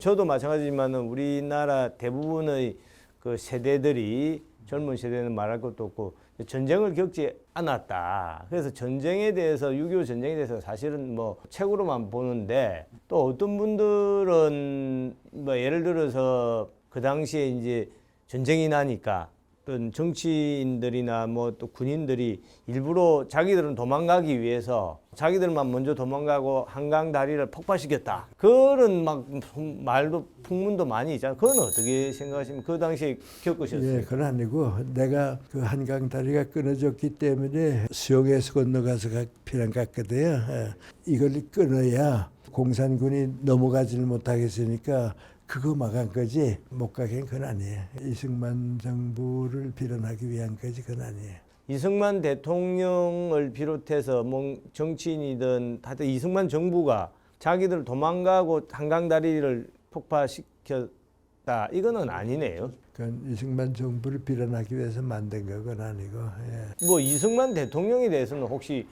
저도 마찬가지지만은 우리나라 대부분의 그 세대들이 젊은 세대는 말할 것도 없고 전쟁을 겪지 않았다. 그래서 전쟁에 대해서 6.25 전쟁에 대해서 사실은 뭐 책으로만 보는데 또 어떤 분들은 뭐 예를 들어서 그 당시에 이제 전쟁이 나니까 어떤 정치인들이나 뭐 또 군인들이 일부러 자기들은 도망가기 위해서 자기들만 먼저 도망가고 한강 다리를 폭파시켰다. 그런 막 말도 풍문도 많이 있잖아요. 그건 어떻게 생각하십니까? 그 당시에 겪으셨어요? 예, 그건 아니고 내가 그 한강 다리가 끊어졌기 때문에 수영해서 건너가서 피난 갔거든요. 예. 이걸 끊어야 공산군이 넘어가지를 못하겠으니까 그거 막은 거지 못 가긴 그건 아니에요. 이승만 정부를 빌어나기 위한 거지 그건 아니에요. 이승만 대통령을 비롯해서 뭐 정치인이든 하여튼 이승만 정부가 자기들 도망가고 한강다리를 폭파시켰다. 이거는 아니네요. 그건 이승만 정부를 빌어나기 위해서 만든 건 아니고. 예. 뭐 이승만 대통령에 대해서는 혹시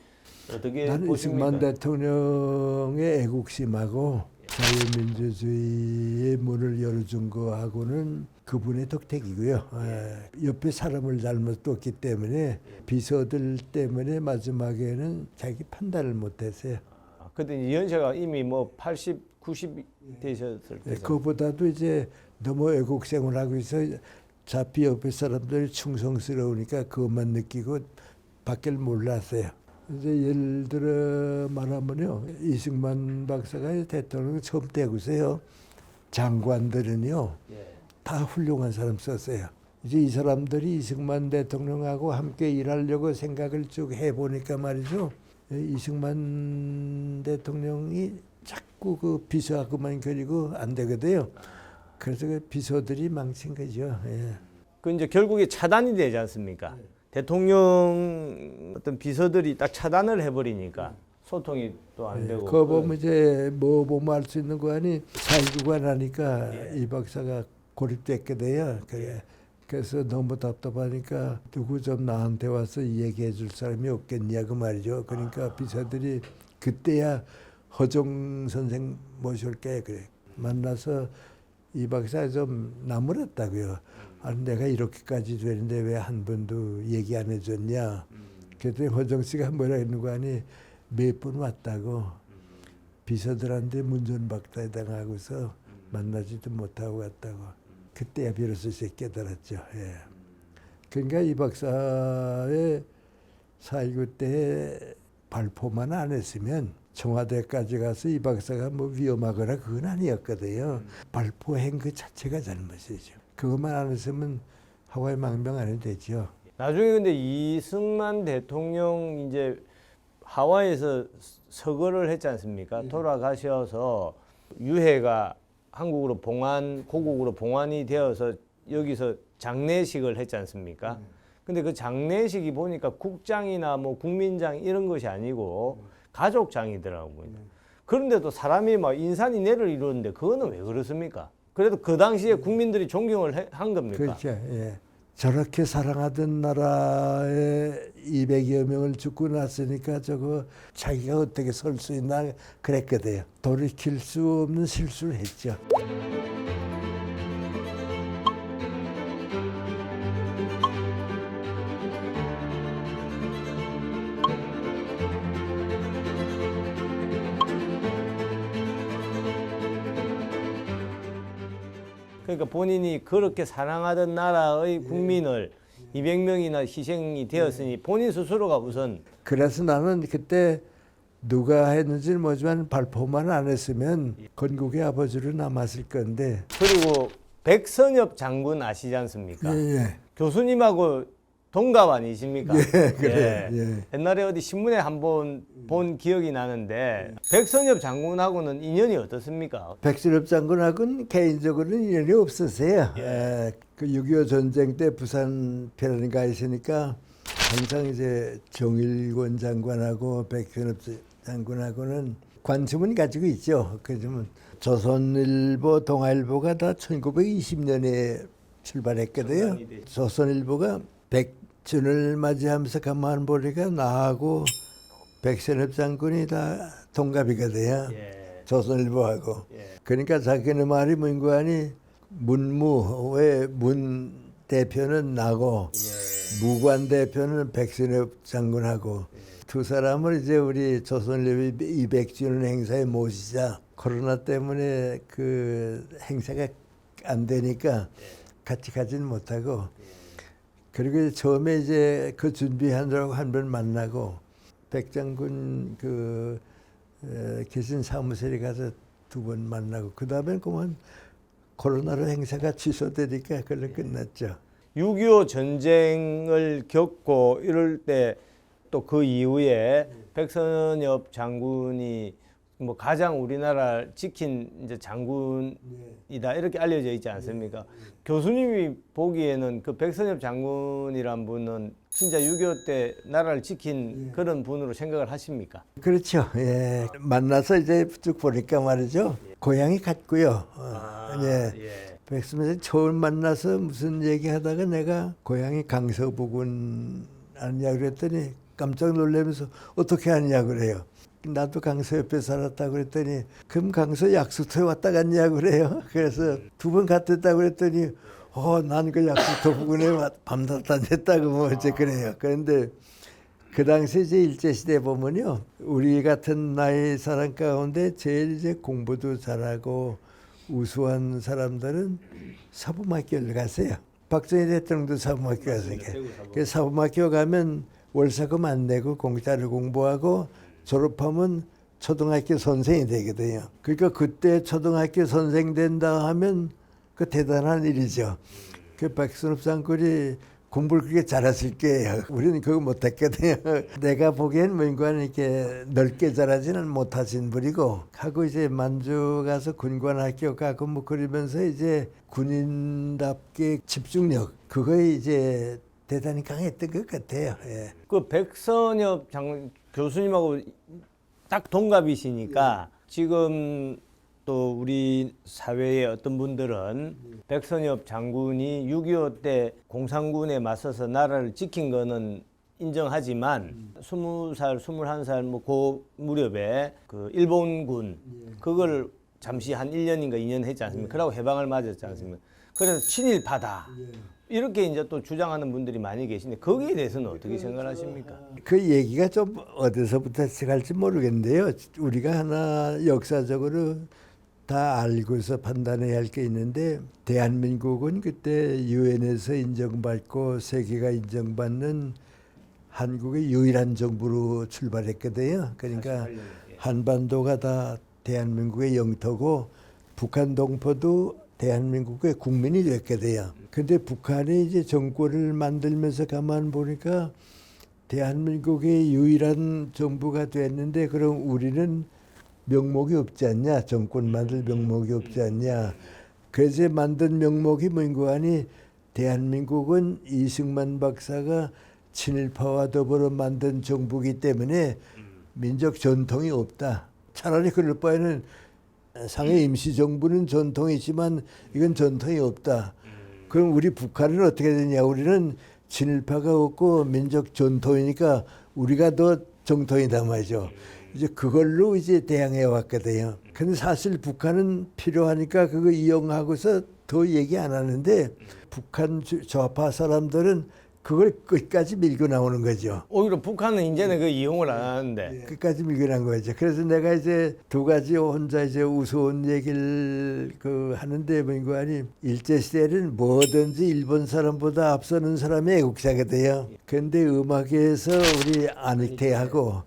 어떻게 나는 보십니까? 이승만 대통령의 애국심하고 자유민주주의의 문을 열어준 거하고는 그분의 덕택이고요. 옆에 사람을 잘못 뒀기 때문에 비서들 때문에 마지막에는 자기 판단을 못했어요. 그때 연세가 이미 뭐 80, 90 되셨을 때죠. 그보다도 이제 너무 애국생을 하고 있어 자피 옆에 사람들이 충성스러우니까 그것만 느끼고 밖을 몰랐어요. 이제 예를 들어 말하면요, 이승만 박사가 대통령 처음 되고서요, 장관들은요, 다 훌륭한 사람 썼어요. 이제 이 사람들이 이승만 대통령하고 함께 일하려고 생각을 쭉 해보니까 말이죠, 이승만 대통령이 자꾸 그 비서하고만 그리고 안 되거든요. 그래서 그 비서들이 망친 거죠. 예. 그 이제 결국에 차단이 되지 않습니까? 대통령 어떤 비서들이 딱 차단을 해버리니까 소통이 또 안 되고. 그거 보면 이제 뭐 보면 알 수 있는 거 아니 사이구가 나니까 이 박사가 고립됐거든요. 그래서 너무 답답하니까 누구 좀 나한테 와서 얘기해 줄 사람이 없겠냐 그 말이죠. 그러니까 비서들이 그때야 허종 선생 모실게 그래 만나서 이 박사 좀 나무랐다고요. 아니 내가 이렇게까지 되는데 왜 한 번도 얘기 안 해줬냐. 그랬더니 허정 씨가 뭐라 했는 거 아니 몇 번 왔다고 비서들한테 문전박대 당하고서 만나지도 못하고 갔다고. 그때야 비로소 깨달았죠. 예. 그러니까 이 박사의 4.19 때 발표만 안 했으면 청와대까지 가서 이 박사가 뭐 위험하거나 그건 아니었거든요. 발표한 그 자체가 잘못이죠. 그것만 안 했으면 하와이 망명 안 해도 되죠. 나중에 근데 이승만 대통령 이제 하와이에서 서거를 했지 않습니까? 돌아가셔서 유해가 한국으로 고국으로 봉환이 되어서 여기서 장례식을 했지 않습니까? 근데 그 장례식이 보니까 국장이나 뭐 국민장 이런 것이 아니고 가족장이더라고요. 그런데도 사람이 막 인산인해를 이루는데 그거는 왜 그렇습니까? 그래도 그 당시에 국민들이 존경을 한 겁니까? 그렇죠. 예. 저렇게 사랑하던 나라에 200여 명을 죽고 났으니까 저거 자기가 어떻게 설 수 있나 그랬거든요. 돌이킬 수 없는 실수를 했죠. 그러니까 본인이 그렇게 사랑하던 나라의 국민을 200명이나 희생이 되었으니 본인 스스로가 우선 그래서 나는 그때 누가 했는지는 모르지만 발표만 안 했으면 건국의 아버지로 남았을 건데. 그리고 백선엽 장군 아시지 않습니까? 예. 교수님하고 동갑 아니십니까? 예, 그래. 예. 옛날에 어디 신문에 한번 본 기억이 나는데 백선엽 장군하고는 인연이 어떻습니까? 백선엽 장군하고는 개인적으로는 인연이 없었어요. 그 6.25 전쟁 때 부산 편에 가 있으니까 항상 이제 정일권 장관하고 백선엽 장군하고는 관심은 가지고 있죠. 그러면 조선일보, 동아일보가 다 1920년에 출발했거든요. 조선일보가 백준을 맞이하면서 가만 보니까 나하고 백선엽 장군이 다 동갑이거든요. 조선일보하고. 예. 그러니까 자기네 말이 뭔고 하니 문무 왜 문 대표는 나고 무관 대표는 백선엽 장군하고 두 사람을 이제 우리 조선일보 200주년 행사에 모시자. 코로나 때문에 그 행사가 안 되니까 같이 가지는 못하고 그리고 처음에 이제 그 준비하느라고 한 번 만나고 백 장군 그 계신 사무실에 가서 두 번 만나고 그 다음에 그만 코로나로 행사가 취소되니까 그걸로 끝났죠. 6.25 전쟁을 겪고 이럴 때 또 그 이후에 백선엽 장군이 뭐 가장 우리나라를 지킨 이제 장군이다 이렇게 알려져 있지 않습니까? 교수님이 보기에는 그 백선엽 장군이란 분은 진짜 6.25 때 나라를 지킨 그런 분으로 생각을 하십니까? 그렇죠. 예. 만나서 이제 쭉 보니까 말이죠. 고향이 같고요. 예. 백수면 처음 만나서 무슨 얘기하다가 내가 고향이 강서부군 아니냐 그랬더니 깜짝 놀라면서 어떻게 아냐 그래요. 나도 강서 옆에 살았다고 그랬더니 그럼 강서 약수터에 왔다 갔냐 그래요. 그래서 두 번 갔다 그랬더니 난 그 약수터 부근에 밤낮 다녔다고 뭐 이제 그래요. 그런데 그 당시 이제 일제시대 보면요. 우리 같은 나이 사람 가운데 제일 이제 공부도 잘하고 우수한 사람들은 사범학교를 갔어요. 박정희 대통령도 사범학교 갔으니까. 그래서 사범학교 가면 월사금 안 내고 공짜로 공부하고 졸업하면 초등학교 선생이 되거든요. 그러니까 그때 초등학교 선생 된다 하면 그 대단한 일이죠. 그 백선엽 장군이 공부를 그렇게 잘했을 거예요. 우리는 그거 못했거든요. 내가 보기엔 뭔가 이렇게 넓게 잘하지는 못하신 분이고 하고 이제 만주 가서 군관학교 가고 뭐 그러면서 이제 군인답게 집중력 그거에 이제 대단히 강했던 것 같아요. 예. 그 백선엽 교수님하고 딱 동갑이시니까 지금 또 우리 사회의 어떤 분들은 백선엽 장군이 6.25 때 공산군에 맞서서 나라를 지킨 거는 인정하지만 20살, 21살 뭐 그 무렵에 그 일본군 그걸 잠시 한 1년인가 2년 했지 않습니까? 그러고 해방을 맞았지 않습니까? 그래서 친일파다. 이렇게 이제 또 주장하는 분들이 많이 계신데 거기에 대해서는 어떻게 생각하십니까? 그 얘기가 좀 어디서부터 시작할지 모르겠는데요. 우리가 하나 역사적으로 다 알고서 판단해야 할 게 있는데 대한민국은 그때 유엔에서 인정받고 세계가 인정받는 한국의 유일한 정부로 출발했거든요. 그러니까 한반도가 다 대한민국의 영토고 북한 동포도 대한민국의 국민이 됐거든요. 근데 북한이 이제 정권을 만들면서 가만 보니까 대한민국의 유일한 정부가 됐는데 그럼 우리는 명목이 없지 않냐? 정권 만들 명목이 없지 않냐? 그래서 만든 명목이 뭔가 하니 대한민국은 이승만 박사가 친일파와 더불어 만든 정부이기 때문에 민족 전통이 없다. 차라리 그럴 바에는 상해 임시정부는 전통이 있지만 이건 전통이 없다. 그럼 우리 북한은 어떻게 되냐? 우리는 친일파가 없고 민족 전통이니까 우리가 더 정통이다 말이죠. 이제 그걸로 이제 대항해 왔거든요. 근데 사실 북한은 필요하니까 그거 이용하고서 더 얘기 안 하는데 북한 좌파 사람들은 그걸 끝까지 밀고 나오는 거죠. 오히려 북한은 이제는 그 이용을 안 하는데 끝까지 밀고 나온 거죠. 그래서 내가 이제 두 가지 혼자 이제 우스운 얘기를 하는데 뭔가 아니 일제시대는 뭐든지 일본 사람보다 앞서는 사람이 애국자거든요. 근데 음악계에서 우리 안익태하고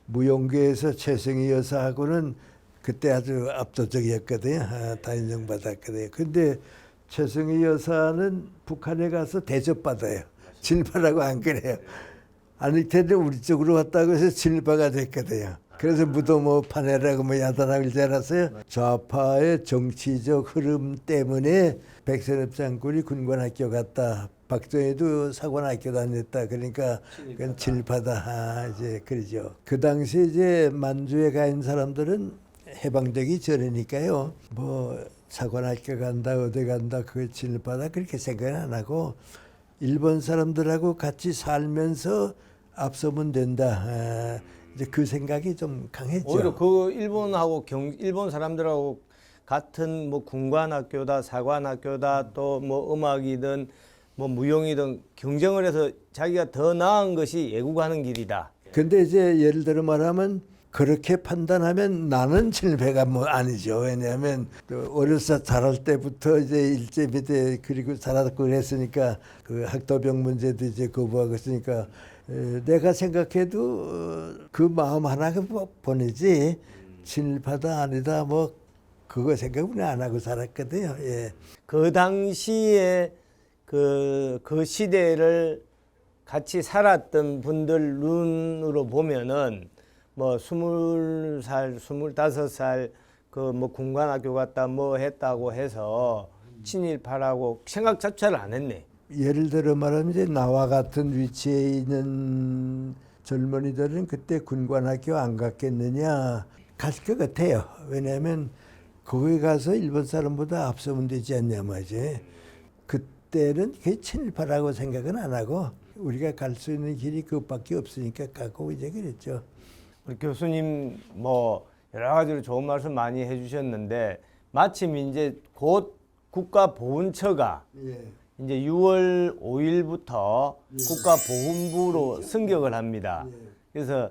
무용계에서 최승희 여사하고는 그때 아주 압도적이었거든요. 다 인정받았거든요. 근데 최승희 여사는 북한에 가서 대접받아요. 친일파라고 안 그래요. 안익태는 우리 쪽으로 왔다고 해서 친일파가 됐거든요. 그래서 무덤 뭐 파내라고 뭐 야단하고 일지 않았어요. 좌파의 정치적 흐름 때문에 백선엽 장군이 군관학교 갔다. 박정희도 사관학교 다녔다. 그러니까 그건 친일파다. 이제 그러죠. 그 당시 이제 만주에 가 있는 사람들은 해방되기 전이니까요. 뭐 사관학교 간다, 어디 간다, 그게 친일파다 그렇게 생각 안 하고 일본 사람들하고 같이 살면서 앞서면 된다. 이제 그 생각이 좀 강했죠. 오히려 그 일본하고 일본 사람들하고 같은 뭐 군관학교다, 사관학교다, 또 뭐 음악이든 뭐 무용이든 경쟁을 해서 자기가 더 나은 것이 예국하는 길이다. 근데 이제 예를 들어 말하면 그렇게 판단하면 나는 친일파가 뭐 아니죠. 왜냐하면 또 어려서 자랄 때부터 이제 일제비대 그리고 자라고 그랬으니까 그 학도병 문제도 이제 거부하고 있으니까 내가 생각해도 그 마음 하나 보내지 친일파다 아니다 뭐 그거 생각은 안 하고 살았거든요. 예. 그 당시에 그 시대를 같이 살았던 분들 눈으로 보면은 뭐 20살, 25살 그 뭐 군관학교 갔다 뭐 했다고 해서 친일파라고 생각 자체를 안 했네. 예를 들어 말하면 이제 나와 같은 위치에 있는 젊은이들은 그때 군관학교 안 갔겠느냐 갈 것 같아요. 왜냐하면 거기 가서 일본 사람보다 앞서면 되지 않냐 말이지. 그때는 그게 친일파라고 생각은 안 하고 우리가 갈 수 있는 길이 그것밖에 없으니까 가고 이제 그랬죠. 우리 교수님 뭐 여러 가지로 좋은 말씀 많이 해주셨는데 마침 이제 곧 국가보훈처가 이제 6월 5일부터 국가보훈부로 승격을 합니다. 그래서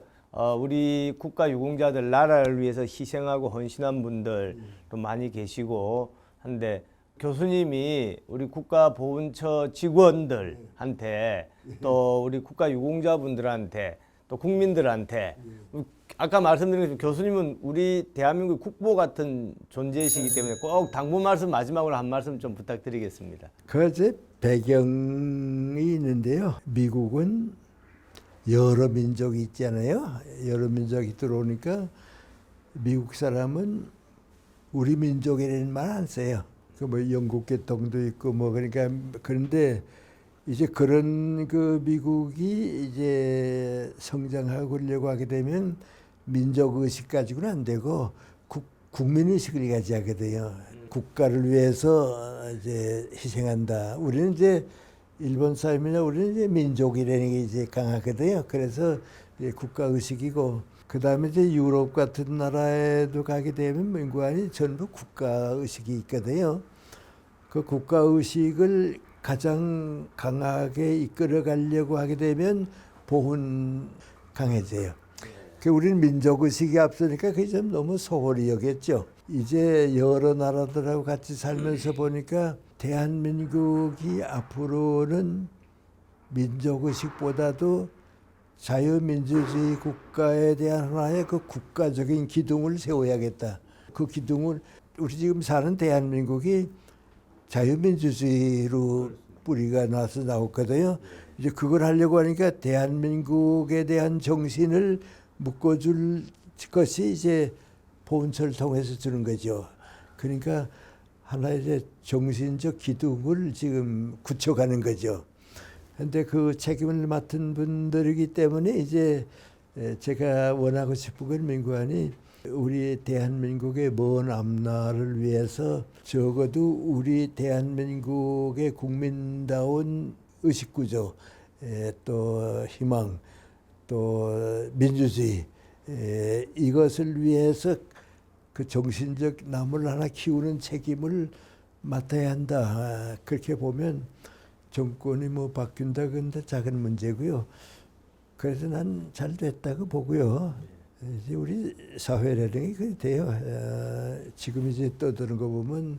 우리 국가유공자들 나라를 위해서 희생하고 헌신한 분들도 많이 계시고 한데 교수님이 우리 국가보훈처 직원들한테 또 우리 국가유공자분들한테 또 국민들한테 아까 말씀드린 것처럼 교수님은 우리 대한민국 국보 같은 존재이시기 때문에 꼭 당부 말씀 마지막으로 한 말씀 좀 부탁드리겠습니다. 그 이제 배경이 있는데요. 미국은 여러 민족이 있잖아요. 여러 민족이 들어오니까 미국 사람은 우리 민족이라는 말 안 써요. 그 뭐 영국 계통도 있고 뭐 그러니까 그런데 이제 그런 그 미국이 이제 성장하려고 하게 되면 민족 의식 가지고는 안 되고 국민 의식을 가져야 돼요. 국가를 위해서 이제 희생한다. 우리는 이제 일본 사람이나 우리는 이제 민족이라는 게 이제 강하거든요. 그래서 이제 국가 의식이고 그 다음에 이제 유럽 같은 나라에도 가게 되면 민관이 전부 국가 의식이 있거든요. 그 국가 의식을 가장 강하게 이끌어 가려고 하게 되면 보훈 강해져요. 그 우리는 민족 의식이 앞서니까 그게 좀 너무 소홀히 여겼죠. 이제 여러 나라들하고 같이 살면서 보니까 대한민국이 앞으로는 민족 의식보다도 자유민주주의 국가에 대한 하나의 그 국가적인 기둥을 세워야겠다. 그 기둥을 우리 지금 사는 대한민국이 자유민주주의로 뿌리가 나서 나왔거든요. 이제 그걸 하려고 하니까 대한민국에 대한 정신을 묶어줄 것이 이제 보훈처를 통해서 주는 거죠. 그러니까 하나의 이제 정신적 기둥을 지금 굳혀가는 거죠. 근데 그 책임을 맡은 분들이기 때문에 이제 제가 원하고 싶은 건 민관이 우리 대한민국의 먼 앞날을 위해서 적어도 우리 대한민국의 국민다운 의식구조, 또 희망, 또 민주주의 이것을 위해서 그 정신적 나무를 하나 키우는 책임을 맡아야 한다. 그렇게 보면 정권이 뭐 바뀐다 근데 작은 문제고요. 그래서 난 잘 됐다고 보고요. 이제 우리 사회라는 게 그래 돼요. 지금 이제 떠드는 거 보면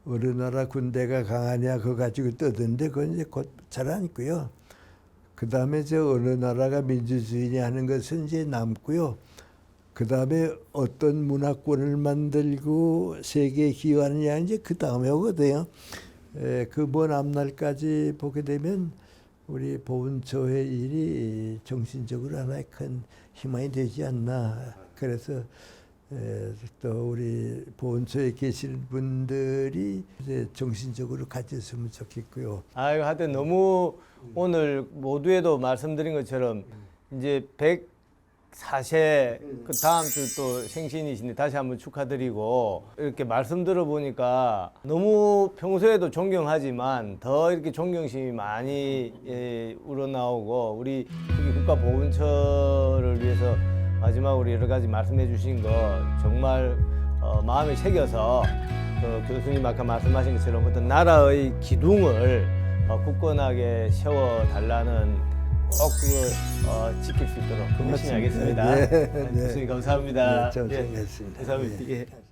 어느 나라 군대가 강하냐 그거 가지고 떠드는데 그건 이제 곧 잘 안 있고요. 그 다음에 저 어느 나라가 민주주의냐 하는 것은 이제 남고요. 그 다음에 어떤 문화권을 만들고 세계에 기여하느냐 이제 그 다음에 오거든요. 그 먼 앞날까지 보게 되면 우리 보훈처의 일이 정신적으로 하나의 큰 희망이 되지 않나. 그래서 또 우리 보훈처에 계시는 분들이 이제 정신적으로 가졌으면 좋겠고요. 아유, 하여튼 너무 오늘 모두에도 말씀드린 것처럼 이제 4세 그 다음 주 또 생신이신데 다시 한번 축하드리고 이렇게 말씀 들어보니까 너무 평소에도 존경하지만 더 이렇게 존경심이 많이 우러나오고 우리 국가보훈처를 위해서 마지막으로 여러 가지 말씀해 주신 거 정말 마음에 새겨서 그 교수님 아까 말씀하신 것처럼 어떤 나라의 기둥을 굳건하게 세워달라는 꼭 그거 지킬 수 있도록 열심히 하겠습니다. 네, 네. 교수님 감사합니다. 네, 고생했습니다. 감사합니다. 네. 예.